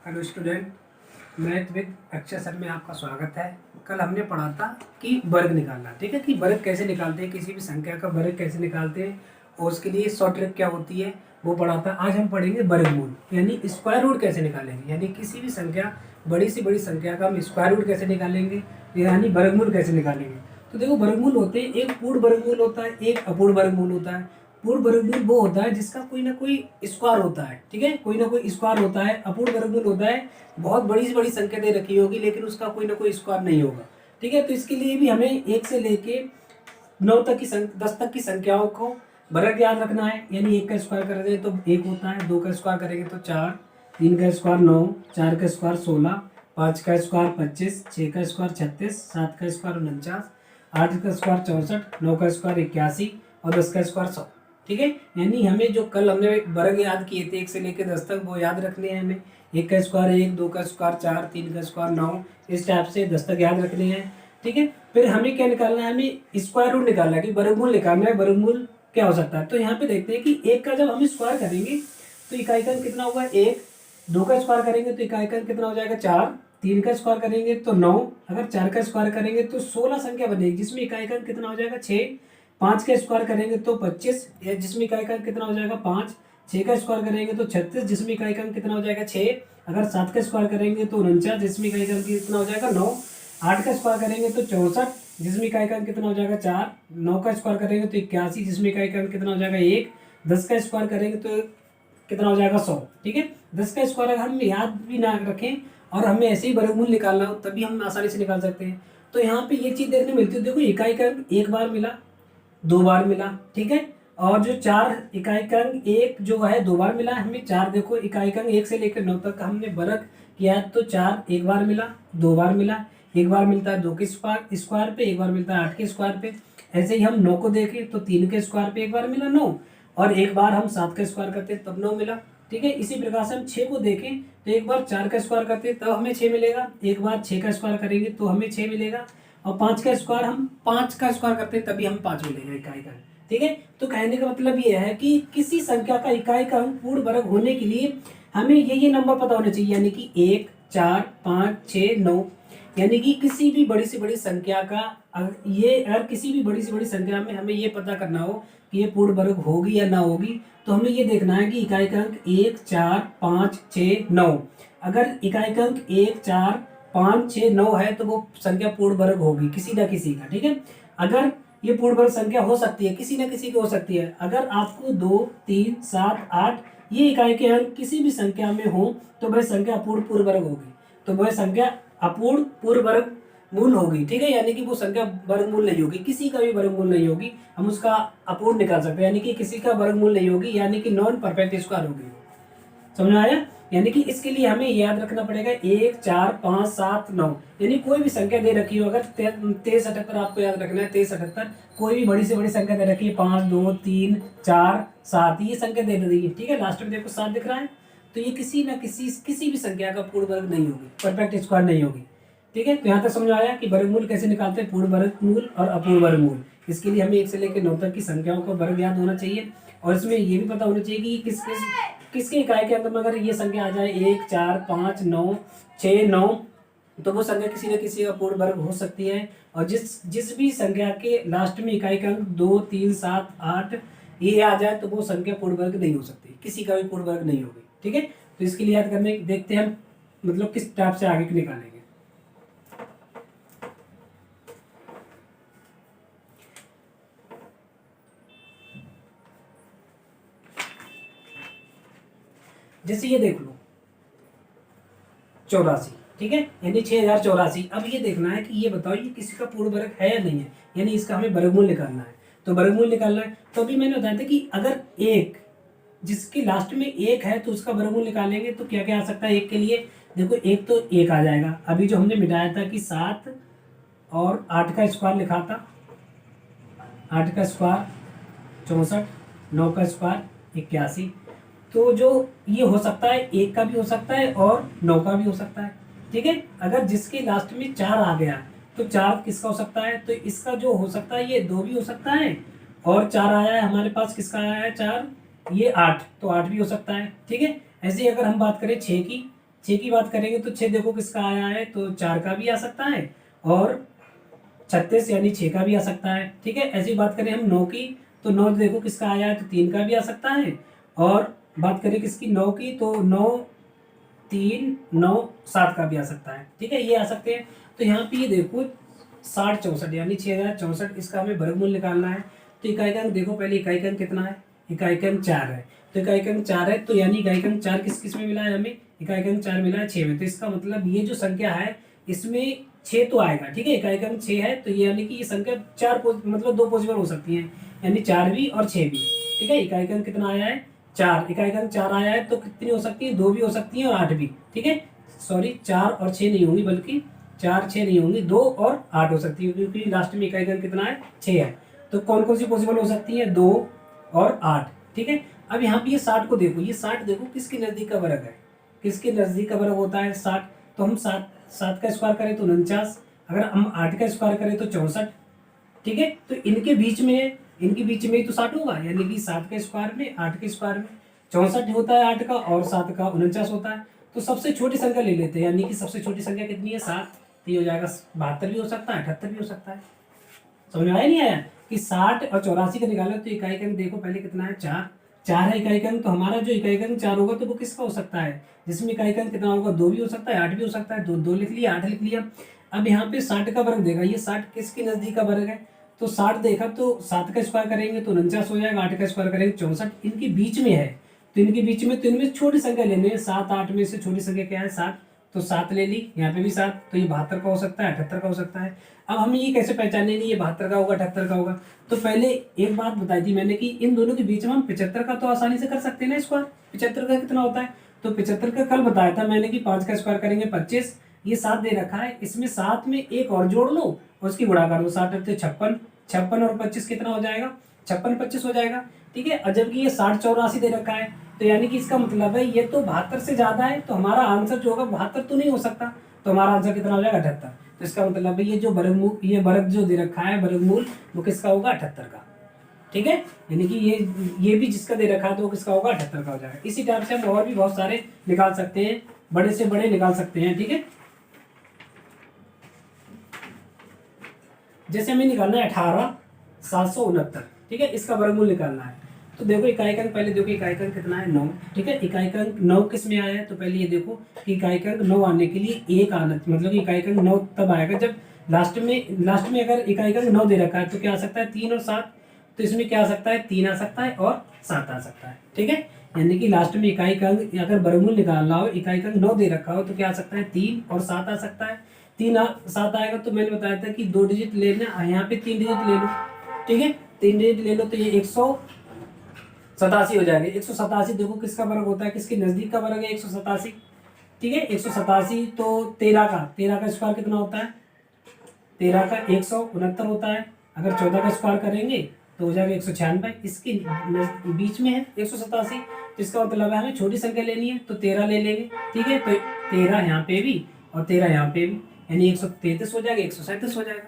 Hello student, math with Akshay sir में आपका स्वागत है। कल हमने पढ़ा था कि वर्ग निकालना, ठीक है, कि वर्ग कैसे निकालते हैं, किसी भी संख्या का वर्ग कैसे निकालते हैं और उसके लिए शॉर्ट ट्रिक क्या होती है वो पढ़ा था। आज हम पढ़ेंगे वर्गमूल, यानी स्क्वायर रूट कैसे निकालेंगे, यानी किसी भी संख्या बड़ी से बड़ी संख्या का हम स्क्वायर रूट कैसे निकालेंगे, यानी वर्गमूल कैसे निकालेंगे। तो देखो, वर्गमूल होते हैं, एक पूर्ण वर्गमूल होता है, एक अपूर्ण वर्गमूल होता है। पूर्ण वर्गमूल वो होता है जिसका कोई ना कोई स्क्वायर होता है, ठीक है, कोई ना कोई स्क्वायर होता है। अपूर्ण वर्गमूल होता है बहुत बड़ी से बड़ी संख्या दे रखी होगी लेकिन उसका कोई ना कोई स्क्वायर नहीं होगा, ठीक है। तो इसके लिए भी हमें 1 से लेके 9 तक की 10 तक की संख्याओं को वर्ग याद रखना है। यानी 1 का स्क्वायर करेंगे तो 1 होता है, 2 का स्क्वायर करेंगे तो 4, 3 का स्क्वायर 9, 4 का स्क्वायर 16, 5 का स्क्वायर 25, 6 का स्क्वायर 36, 7 का स्क्वायर 49, 8 का स्क्वायर 64, 9 का स्क्वायर 81 और 10 का स्क्वायर 100, ठीक है। यानी हमें जो कल हमने वर्ग याद किए थे 1 से लेकर 10 तक, वो याद रखने हैं हमें। 1 का स्क्वायर 1, 2 का स्क्वायर 4, 3 का स्क्वायर 9, इस टाइप से 10 तक याद रखने हैं, ठीक है। फिर हमें क्या निकालना है, हमें स्क्वायर रूट निकालना है कि वर्गमूल निकालना है। वर्गमूल क्या हो सकता है, तो यहाँ पे देखते हैं कि 1 का जब हम स्क्वायर करेंगे तो इकाई का कितना होगा 1, 2 का स्क्वायर करेंगे तो इकाई का कितना हो जाएगा 4, 3 का स्क्वायर करेंगे तो 9, अगर 4 का स्क्वायर करेंगे तो 16 संख्या बनेगी जिसमें इकाई का कितना हो जाएगा 6, 5 का स्क्वायर करेंगे तो 25 जिसमें इकाई का कितना हो जाएगा 5, 6 का स्क्वायर करेंगे तो 36 जिसमें इकाई का कितना हो जाएगा 6, अगर 7 का स्क्वायर करेंगे तो 49 जिसमें इकाई का कितना हो जाएगा 9, 8 का स्क्वायर करेंगे तो 64 जिसमें इकाई का कितना हो जाएगा 4, 9 का स्क्वायर करेंगे तो 81 जिसमें इकाई का कितना हो जाएगा 1, 10 का स्क्वायर करेंगे तो कितना हो जाएगा 100, ठीक है। 10 का स्क्वायर अगर हम याद भी ना रखें और हमें ऐसे ही वर्गमूल निकालना हो तभी हम आसानी से निकाल सकते हैं। तो यहाँ पे ये चीज़ देखने मिलती है, देखो इकाई का एक बार मिला, 2 बार मिला, ठीक है, और जो 4 इकाई का एक जो है 2 बार मिला हमें। 4 देखो इकाई का 1 से लेकर 9 तक हमने वर्ग किया है तो 4 एक बार मिला, 2 बार मिला, एक बार मिलता है 2 के स्क्वायर पे, एक बार मिलता है 8 के स्क्वायर पे। ऐसे ही हम 9 को देखें तो 3 के स्क्वायर पे एक बार मिला 9, और एक बार हम 7 का स्क्वायर करते हैं तब 9 मिला, ठीक है। इसी प्रकार से हम 6 को देखें तो एक बार 4 का स्क्वायर करते हैं तब हमें 6 मिलेगा, एक बार 6 का स्क्वायर करेंगे तो हमें 6 मिलेगा, और 5 का स्क्वायर हम 5 का स्क्वायर करते हैं तभी हम 5 मिलेगा इकाई का, ठीक है। तो कहने का मतलब ये है कि किसी संख्या का इकाई का अंक पूर्ण वर्ग होने के लिए हमें ये नंबर पता होने चाहिए, यानी कि 1, 4, 5, 6, 9। यानी कि किसी भी बड़ी से बड़ी संख्या का अगर किसी भी बड़ी से बड़ी संख्या में हमें ये पता करना हो कि ये पूर्ण वर्ग होगी या ना होगी, तो हमें ये देखना है कि इकाई का अंक 1, 4, 5, 6, 9। अगर इकाई का अंक 1, 4, 5, 6, 9 है तो वो संख्या पूर्ण वर्ग होगी किसी ना किसी का, ठीक है। अगर ये पूर्ण वर्ग संख्या हो सकती है, किसी न किसी की हो सकती है। अगर आपको 2, 3, 7, 8 ये इकाई के अंक किसी भी संख्या में हो तो वह संख्या अपूर्ण पूर्ण वर्ग होगी, तो वह संख्या अपूर्ण पूर्ण वर्ग मूल होगी, ठीक है। यानी कि वो संख्या वर्गमूल नहीं होगी, किसी का भी वर्गमूल नहीं होगी, हम उसका अपूर्ण निकाल सकते हैं, यानी कि किसी का वर्गमूल नहीं होगी, यानी कि नॉन परफेक्ट स्क्वायर होगी। समझ में आया। यानी कि इसके लिए हमें याद रखना पड़ेगा 1, 4, 5, 7, 9, यानी कोई भी संख्या दे रखी हो, अगर 23, 78 आपको याद रखना है, 23, 78 कोई भी बड़ी से बड़ी संख्या दे रखी है, 5, 2, 3, 4, 7 ये संख्या दे दी है, ठीक है। लास्ट में देखो 7 दिख रहा है, तो ये किसी ना किसी भी संख्या का पूर्ण वर्ग नहीं होगी, परफेक्ट स्क्वायर नहीं होगी, ठीक है। तो यहाँ तक समझ आया कि वर्गमूल कैसे निकालते हैं, पूर्ण वर्गमूल और अपूर्ण वर्गमूल। इसके लिए हमें 1 से लेकर 9 तक की संख्याओं का वर्ग याद होना चाहिए, और इसमें ये भी पता होना चाहिए कि किसके इकाई के अंदर में अगर ये संख्या आ जाए 1, 4, 5, 9, 6, 9, तो वो संख्या किसी न किसी का पूर्ण वर्ग हो सकती है। और जिस भी संख्या के लास्ट में इकाई का अंक 2, 3, 7, 8 ये आ जाए तो वो संख्या पूर्ण वर्ग नहीं हो सकती, किसी का भी पूर्ण वर्ग नहीं होगी, ठीक है। तो इसके लिए याद करने देखते हैं हम मतलब किस टाइप से आगे निकालेंगे। जैसे ये देख लो 84, ठीक है, यानी 6084। अब ये देखना है कि ये बताओ ये किसी का पूर्ण वर्ग है या नहीं है, यानी इसका हमें वर्गमूल निकालना है। तो वर्गमूल निकालना है तो अभी मैंने बताया था कि अगर एक जिसके लास्ट में 1 है तो उसका वर्गमूल निकालेंगे तो क्या क्या आ सकता है। एक के लिए देखो, एक तो 1 आ जाएगा, अभी जो हमने मिटाया था कि 7 और 8 का स्क्वायर लिखा था, 8 का स्क्वायर 64, 9 का स्क्वायर 81, तो जो ये हो सकता है 1 का भी हो सकता है और 9 का भी हो सकता है, ठीक है। अगर जिसके लास्ट में 4 आ गया तो 4 किसका हो सकता है, तो इसका जो हो सकता है ये 2 भी हो सकता है, और 4 आया है हमारे पास, किसका आया है 4, ये 8, तो 8 भी हो सकता है, ठीक है। ऐसे ही अगर हम बात करें 6 की 6 की बात करेंगे तो 6 देखो किसका आया है, तो 4 का भी आ सकता है और 36 यानी 6 का भी आ सकता है। ठीक है, ऐसी बात करें हम 9 की, तो 9 देखो किसका आया है, तो 3 का भी आ सकता है। और बात करें किसकी 9 की, तो 9 3 9 7 का भी आ सकता है। ठीक है, ये आ सकते हैं। तो यहाँ पे ये देखो 60 64 यानी 6064, इसका हमें वर्गमूल निकालना है। तो इकाई का अंक देखो, पहले इकाई का अंक कितना है, इकाई का अंक 4 है। तो इकाई का अंक 4 है, तो यानी इकाई का अंक 4 किस किस में मिला है हमें, इकाई का अंक 4 मिला है 6 में। तो इसका मतलब ये जो संख्या है इसमें 6 तो आएगा। ठीक है, इकाई का अंक 6 है, तो ये यानी कि ये संख्या मतलब 2 पॉसिबल हो सकती है, यानी 4 भी और 6 भी। ठीक है, इकाई का अंक कितना आया है 4, इकाई का अंक 4 आया है, तो कितनी हो सकती है, 2 भी हो सकती है और 8 भी। ठीक है, सॉरी 4 और 6 नहीं होंगी, बल्कि 4 6 नहीं होंगी, 2 और 8 हो सकती है, क्योंकि लास्ट में इकाई का अंक कितना है 6 है। तो कौन कौन सी पॉसिबल हो सकती है, 2 और 8। ठीक है, अब यहाँ पे ये 60 को देखो, ये 60 देखो किसके नजदीक का वर्ग है, किसके नजदीक का वर्ग होता है 60। तो हम 7 7 का स्क्वायर करें तो 49, अगर हम 8 का स्क्वायर करें तो 64। ठीक है, तो इनके बीच में, इनके बीच में ही तो 60 होगा, यानी कि 7 के स्क्वायर में 8 के स्क्वायर में 64 होता है 8 का, और 7 का 49 होता है। तो सबसे छोटी संख्या ले लेते हैं, यानी कि सबसे छोटी संख्या कितनी है 7। तो ये हो जाएगा 72 भी हो सकता है, 78 भी हो सकता है। समझ में आया नहीं आया कि 60 और 84 का निकाला, तो इकाई का अंक देखो पहले कितना है 4, 4 है इकाई का अंक। तो हमारा जो इकाई का अंक 4 होगा तो वो किसका हो सकता है, जिसमें इकाई का अंक कितना होगा, 2 भी हो सकता है 8 भी हो सकता है। 2 2 लिख लिया, 8 लिख लिया। अब यहाँ पे 60 का वर्ग देगा, ये 60 किसके नजदीक का वर्ग है, तो 60 देखा तो 7 का स्क्वायर करेंगे तो 49 हो जाएगा, 8 का स्क्वायर करेंगे 64, इनके बीच में है। तो इनके बीच में, तो इनमें छोटी संख्या लेनी है, 7 8 में से छोटी संख्या क्या है 7, तो 7 ले ली, यहाँ पे भी 7, तो ये 72 का हो सकता है, 78 का हो सकता है। अब हम ये कैसे पहचानेंगे ये 72 का होगा 78 का होगा, तो पहले एक बात बताई थी मैंने कि इन दोनों के बीच में हम 75 का तो आसानी से कर सकते हैं ना स्क्वायर। 75 का कितना होता है, तो 75 का कल बताया था मैंने कि 5 का स्क्वायर करेंगे 25, ये 7 दे रखा है, इसमें 7 में एक और जोड़ लो और उसकी गुणा कर लो, 7 अट्ठे 56, 56 और 25 कितना हो जाएगा, 56 25 हो जाएगा। ठीक है, और जबकि ये 60 84 दे रखा है, तो यानी कि इसका मतलब है ये तो 72 से ज्यादा है, तो हमारा आंसर जो होगा 72 तो नहीं हो सकता, तो हमारा आंसर कितना हो जाएगा 78। तो इसका मतलब है ये जो वर्गमूल, ये वर्ग जो दे रखा है वर्गमूल, वो किसका होगा 78 का। ठीक है, यानी कि ये भी जिसका दे रखा है तो वो किसका होगा 78 का हो जाएगा। इसी टाइप से हम और भी बहुत सारे निकाल सकते हैं, बड़े से बड़े निकाल सकते हैं। ठीक है, जैसे हमें निकालना है 18,769। ठीक है, इसका वर्गमूल निकालना है। तो देखो इकाई का अंक, पहले देखो इकाई का अंक कितना है 9। ठीक है, इकाई का अंक 9 किस में आया है, तो पहले ये देखो कि इकाई का अंक 9 आने के लिए एक आना, मतलब कि इकाई का अंक 9 तब आएगा जब लास्ट में अगर इकाई का अंक 9 दे रखा है तो क्या आ सकता है 3 और 7, तो इसमें क्या आ सकता है 3 आ सकता है और 7 आ सकता है। ठीक है, यानी कि लास्ट में इकाई का अंक अगर वर्गमूल निकालना हो, इकाई का अंक 9 दे रखा हो तो क्या आ सकता है 3 और 7 आ सकता है। 3 7 आएगा, तो मैंने बताया था कि 2 डिजिट लेना, यहाँ पे 3 डिजिट ले लो। ठीक है, 3 डिजिट ले लो तो ये 187 हो जाएगा। 187 देखो किसका वर्ग होता है, किसके नजदीक का वर्ग है 187। ठीक है, 187 तो 13 का स्क्वायर कितना होता है, 13 का 169 होता है। अगर 14 का स्क्वायर करेंगे तो हो जाएगा 196, इसके बीच में है 187। तो इसका मतलब है हमें छोटी संख्या लेनी है, तो 13 ले लेंगे। ठीक है, तो 13 यहाँ पे भी और 13 यहाँ पे भी, यानी 133 हो जाएगा, 137 हो जाएगा।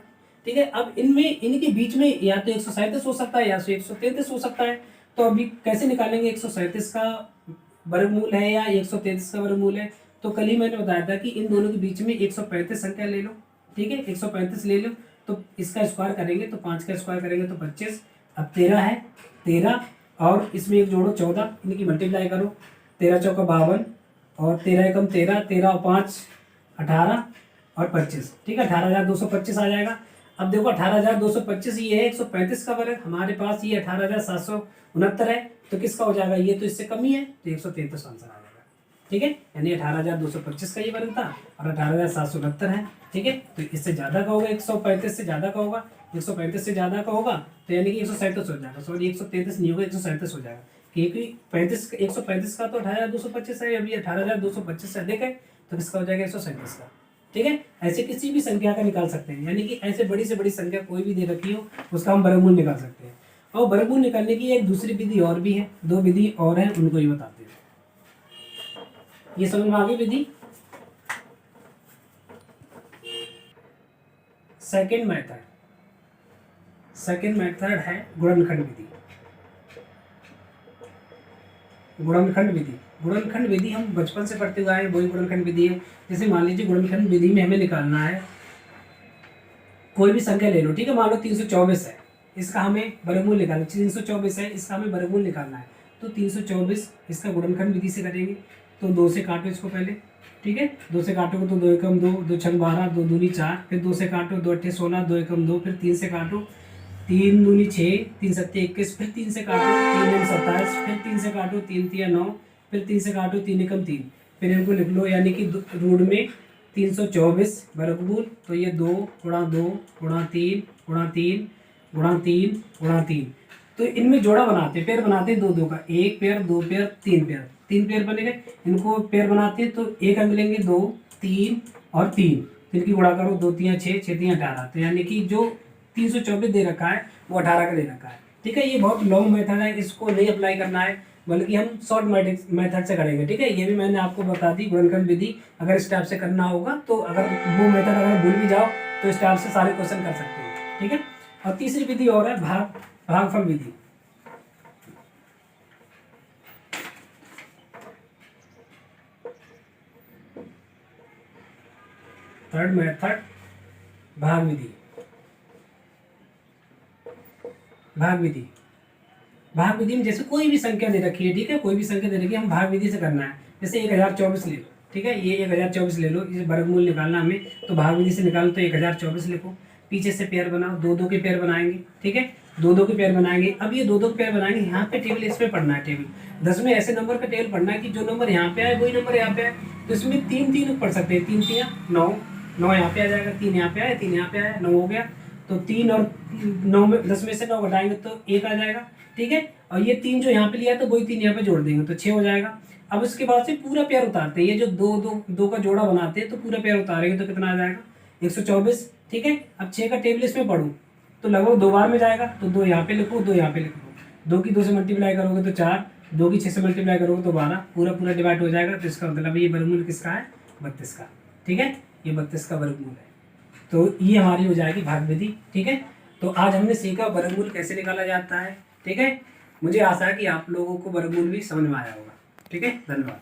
ठीक है, अब इनमें इनके बीच में या तो 137 हो सकता है या तो 133 हो सकता है। तो अभी कैसे निकालेंगे, 137 का वर्गमूल है या 133 का वर्गमूल है, तो कल ही मैंने बताया था कि इन दोनों के बीच में 135 संख्या ले लो। ठीक है, 135 ले लो, तो इसका स्क्वायर करेंगे तो 5 का स्क्वायर करेंगे तो 25। अब 13 है, 13 और इसमें एक जोड़ो 14, इनकी मल्टीप्लाई करो, 13 चौका 52 और 13 एकम 13, 13 और 5 18 और 25। ठीक है, 18,225 आ जाएगा। अब देखो 18,225 ये है 135 का वर्ग, हमारे पास ये 18,769 है, तो किसका हो जाएगा, ये तो इससे कम ही है, तो 133 आंसर आ जाएगा। ठीक है, यानी 18,225 का ये वर्ग था और 18,769 है। ठीक है, तो इससे ज्यादा का होगा 135 से ज्यादा का होगा, 135 से ज्यादा का होगा तो यानी कि 137 हो जाएगा, सॉरी 133 नहीं होगा 137 हो जाएगा, क्योंकि 135 का तो 18,225 है, अभी 18,225 से अधिक है, तो किसका हो जाएगा 137 का। ठीक है, ऐसे किसी भी संख्या का निकाल सकते हैं, यानी कि ऐसे बड़ी से बड़ी संख्या कोई भी दे रखी हो उसका हम वर्गमूल निकाल सकते हैं। और वर्गमूल निकालने की एक दूसरी विधि और भी है, 2 विधि और है, उनको ही बताते हैं। ये समझ में आ गई विधि। सेकेंड मेथड है गुणनखंड विधि। गुणनखंड विधि गुणनखंड विधि हम बचपन से पढ़ते हुए आए हैं, वही गुणनखंड विधि है। जैसे मान लीजिए गुणनखंड विधि में हमें निकालना है, कोई भी संख्या ले लो, ठीक है, मान लो 324 है, इसका हमें वर्गमूल निकालना, 324 है, इसका हमें वर्गमूल निकालना है। तो 324 इसका गुणनखंड विधि से करेंगे। तो 2 से काटो इसको पहले, ठीक है, 2 से काटोगे तो 2 एकम 2, 2 छक 12, 2 दूनी 4, फिर 2 से काटो, 2 अट्ठे 16, 2 एकम 2, फिर 3 से काटो, 3 दूनी 6, 3 सत्ते 21, फिर 3 से काटो, 3 दूनी 27, फिर 3 से काटो, 3 तिया 9, फिर 3 से काटो, 3 एकम 3, फिर इनको लिख लो, यानी कि रूट में 324 वर्गमूल, तो ये 2 गुणा 2 गुणा 3 गुणा 3 गुणा 3 गुणा 3। तो इनमें जोड़ा बनाते हैं, पेयर बनाते हैं 2 2 का, 1 पेयर 2 पेयर 3 पेयर, 3 पेयर बनेंगे, इनको पेयर बनाते हैं। तो एक अंक लेंगे 2 3 और 3, इनकी गुणा करो, 2 3 6, 6 3 18, तो यानी कि जो 324 दे रखा है वो 18 का दे रखा है, ठीक है। ये बहुत लॉन्ग मेथड है, इसको नहीं अप्लाई करना है, बल्कि हम शॉर्ट मेथड से करेंगे, ठीक है। ये भी मैंने आपको बता दी गुणनखंड विधि, अगर इस टाइप से करना होगा तो अगर वो मेथड अगर भूल भी जाओ तो इस टाइप से सारे क्वेश्चन कर सकते हो, ठीक है। और तीसरी विधि और है भागफल विधि। थर्ड मेथड भाग विधि। भाग विधि, भाग विधि में जैसे कोई भी संख्या दे रखी है, ठीक है, कोई भी संख्या दे रखी है, हम भाग विधि से करना है। जैसे 1024 ले लो, ठीक है, ये 1024 ले लो, इसे वर्गमूल निकालना हमें, तो भाग विधि से निकालो, तो 1024 लिखो, पीछे से पेयर बनाओ, 2 2 के पेयर बनाएंगे, ठीक है, 2 2 के पेयर बनाएंगे। अब ये 2 2 के पेयर बनाएंगे, यहाँ पे टेबल इस पे पढ़ना है, टेबल 10 में ऐसे नंबर का टेबल पढ़ना है कि जो नंबर यहाँ पे आए वही नंबर यहाँ पे आए। तो इसमें 3 3 पढ़ सकते हैं, 3 3 9, 9 यहाँ पे आ जाएगा, 3 यहाँ पे आए, 3 यहाँ पे आया, 9 हो गया। तो 3 और 9 में 10 में से 9 घटाएंगे तो 1 आ जाएगा, ठीक है। और ये 3 जो यहाँ पे लिया तो वही 3 यहाँ पे जोड़ देंगे तो 6 हो जाएगा। अब इसके बाद से पूरा पेयर उतारते हैं, ये जो 2 का जोड़ा बनाते हैं तो पूरा पेयर उतारेंगे तो कितना आ जाएगा 124, ठीक है। अब 6 का टेबल इसमें पढ़ूँ तो लगभग 2 बार में जाएगा, तो 2 यहाँ पे लिखो, 2 यहाँ पे लिखो, 2 की 2 से मल्टीप्लाई करोगे तो 4, 2 की 6 से मल्टीप्लाई करोगे तो 12, पूरा डिवाइड हो जाएगा। तो इसका मतलब ये वर्गमूल किसका है 32 का, ठीक है, ये 32 का वर्गमूल है। तो ये हमारी हो जाएगी भाग विधि, ठीक है। तो आज हमने सीखा वर्गमूल कैसे निकाला जाता है, ठीक है। मुझे आशा है कि आप लोगों को वर्गमूल भी समझ में आया होगा, ठीक है। धन्यवाद।